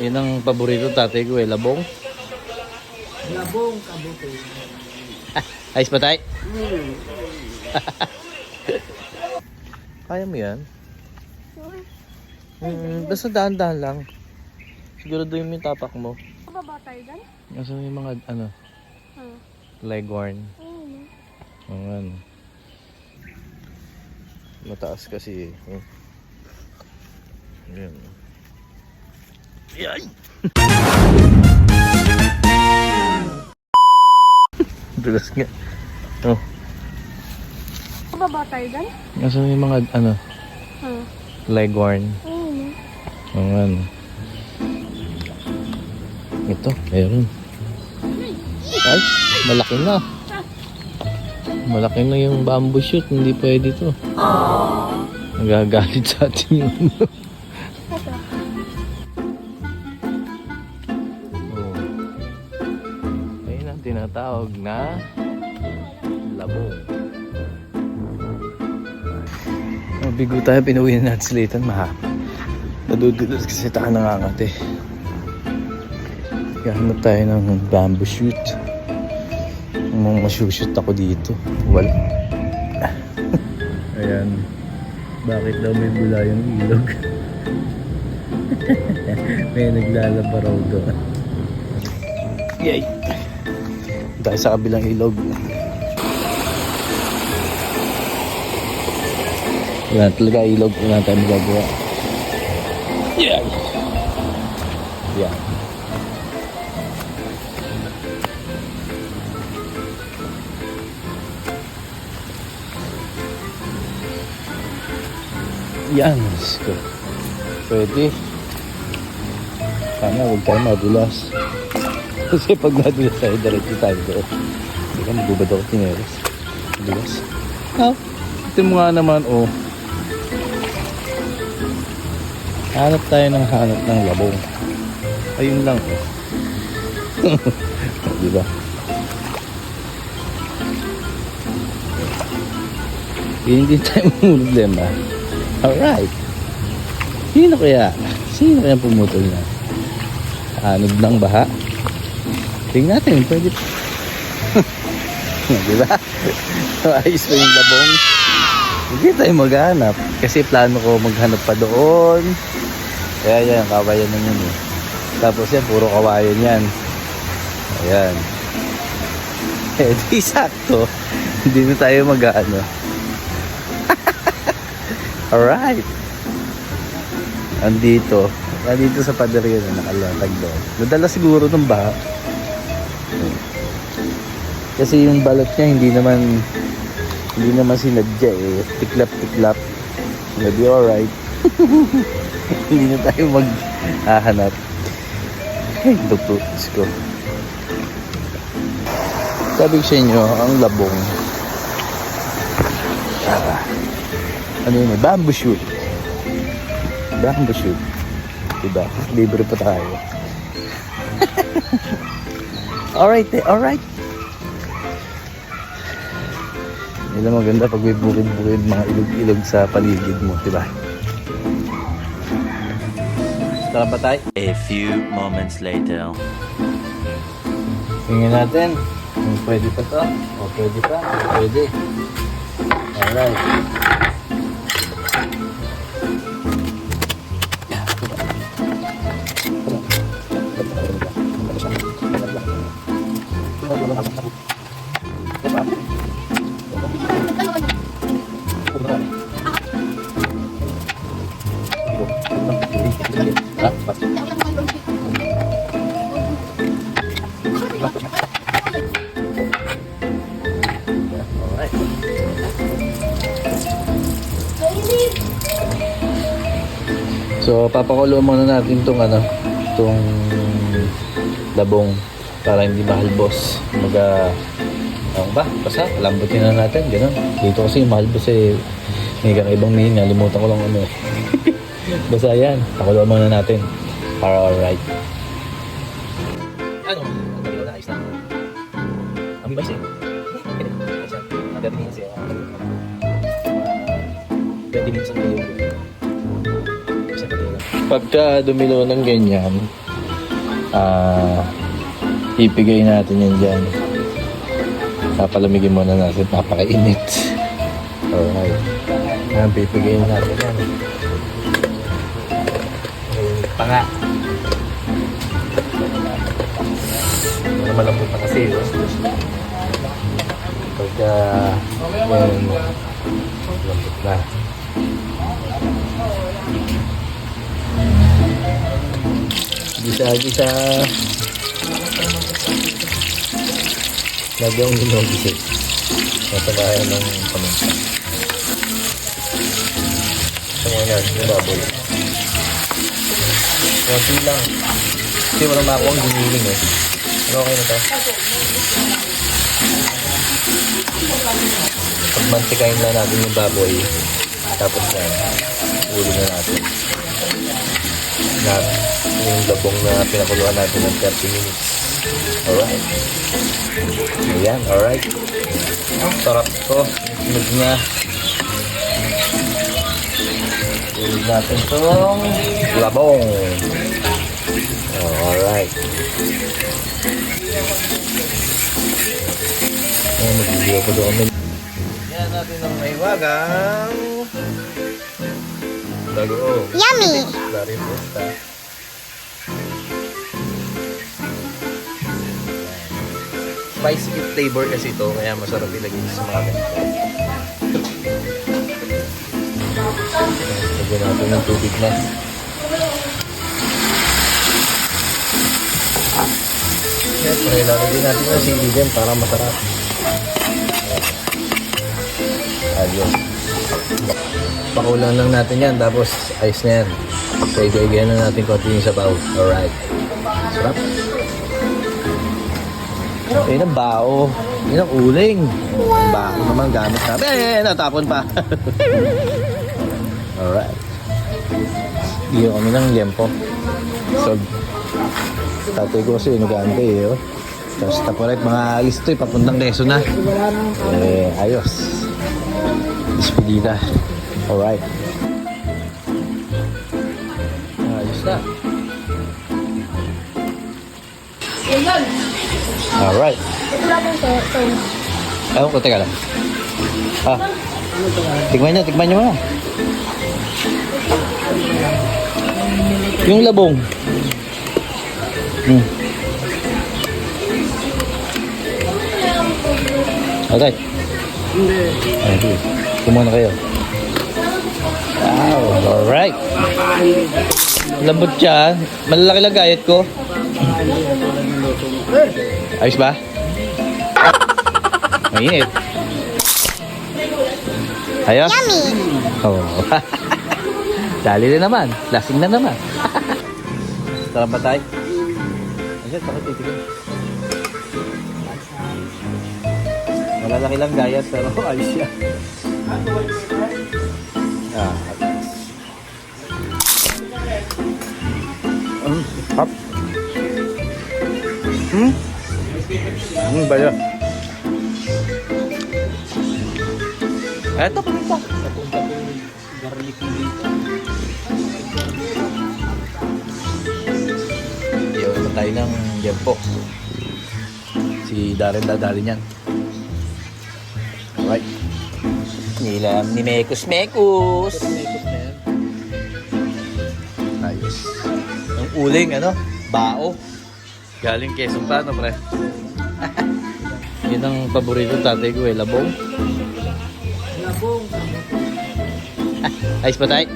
Yun ang paborito tatay ko eh, labong. Labong kabuto. Ayos ba tayo? Hmm. Kaya mo yan? Basta dahan-dahan lang. Siguraduhin mo yung tapak mo. Baba tayo dyan? Nasa yung mga ano, leghorn. Ang ano. Mataas kasi eh. Oh. Ayan. Yan! Dulas nga. Oh. Baba tayo dyan? Nasa yung mga ano, leghorn. Ang ano. Ito, meron. Ay, malaki na. Malaki na yung bamboo shoot, hindi pwede to. Nagagalit sa atin yung ano. Oh. Ayun ang tinatawag na labong. Mabigo tayo, pinuwi na natin sila itan, nadudulas kasi tayo nangangat eh. Gahanap tayo ng bamboo shoot. Mga masushoot ako dito. Wala. Ayan. Bakit daw may bula yung ilog? May naglalaba raw doon. Yay! Dahil sa kabilang ilog. Wala talaga ilog. Wala tayo magagawa. Yay! Yeah. Yan, let's go. Pwede. Sana huwag tayo madulas. Kasi pag madulas tayo, diretso tayo doon. Hindi ka magbubad ako tineres. Madulas. Ah, ito mo nga naman, oh. Hanap tayo ng hanap ng labong. Ayun lang, oh. Diba? Hindi tayo problema. Alright. Sino kaya pumutol na? Anod ng baha? Tingnan natin, pwede pa. Diba? Ayos pa yung labong. Hindi tayo maghanap. Kasi plano ko maghanap pa doon. Kaya yan, kawayan na yun eh. Tapos yan, puro kawayan yan. Ayan. Eh, di sakto. Hindi na tayo mag-ano. Alright. Andito sa paderya na nakalatag doon. Nadala siguro ng baha. Kasi yung balot niya hindi naman sinadya eh. Tiklap-tiklap. Maybe alright. Hindi na tayo maghahanap. Hey, dututs ko. Sabi ko sa inyo, ang labong. Ano yun? Bamboo shoot. Bamboo shoot. Diba? Libre pa tayo. Alright eh, alright. Hindi lang maganda pag may bukid-bukid, mga ilog-ilog sa paligid mo, diba? Tara ba tayo? A few moments later. Tingnan natin kung pwede pa to. O pwede pa? O pwede. Alright. So papakulo muna natin tong labong para hindi mahalbos. Basta lambutin na natin, gano'n. Dito kasi mahalbos eh, may ibang meaning, nalimutan ko lang ano. Basta yan, pakulo muna natin para alright. Ano? Ayos na. Ang base eh. 30 minutes eh. 20 minutes ang kayo. Pagka dumilo ng ganyan, ipigay natin yan dyan. Papalamigin muna natin, papakainit. Alright. Pipigayin natin yan. Mainit pa nga. Malambot na kasi yun. Pagka yan, lambot na. Gisa-gisa. Lagi akong ginogisip. Nasagayan ng paminta. Ito mo yan, yung baboy. Konti lang. Kasi walang makuha ang giniling eh. Pero okay na to. Pagmantikain na natin yung baboy. Tapos yan, ulo na natin. Na yung labong na pinakuluan natin ng 30 minutes. Alright. Ayan, alright. Sarap to. Sunod niya. Ulit natin itong labong. Alright. Ayan, mag-video ko doon. Yan natin ng may wagang bago. Yummy! Dari pusta. Spicy flavor kasi ito, kaya masarap ilagay sa mga ganito. Lagyan natin ng tubig na. Yes, lalagyan natin ng sili din para masarap. Ayun. Pakulan lang natin yan, tapos ice na yan. So, igay-igay na natin konti yung sabaw. Alright. Sarap. Ayun ang bao. Ayun ang uling. Ang bao naman gamit natin. Natapon pa. Alright. Iyo kami ng liempo. So, tatay ko kasi nag-aantay eh. Oh. Tapos tapulit mga alis to eh. Papuntang Quezon na. Ayos. Despedida. Alright. Ayos na. Alright. Ewan ko, teka lang. Tignan nyo mga. Yung labong. Okay. Okay. Kumuna kayo. Wow, alright. Lambot siya. Malalaki lang gayat ko. Ayos ba? Mainit. Ayos? Yummy! Oh. Dali na naman. Lasing na naman. Tara ba tayo? Ayos, bakit titigil? Malalaki lang gayat pero ayos siya. Hop. Ba yun? Eto, paminta. Iyon na tayo ng liempo. Si Darren dadali niyan. Alright. Nilam ni Mekus. Ayos. Ang uling, ano? Bao. Galing Quezon pa, no, pre? Yun ang paborito tatay ko eh, labong. Ayos ba tayo?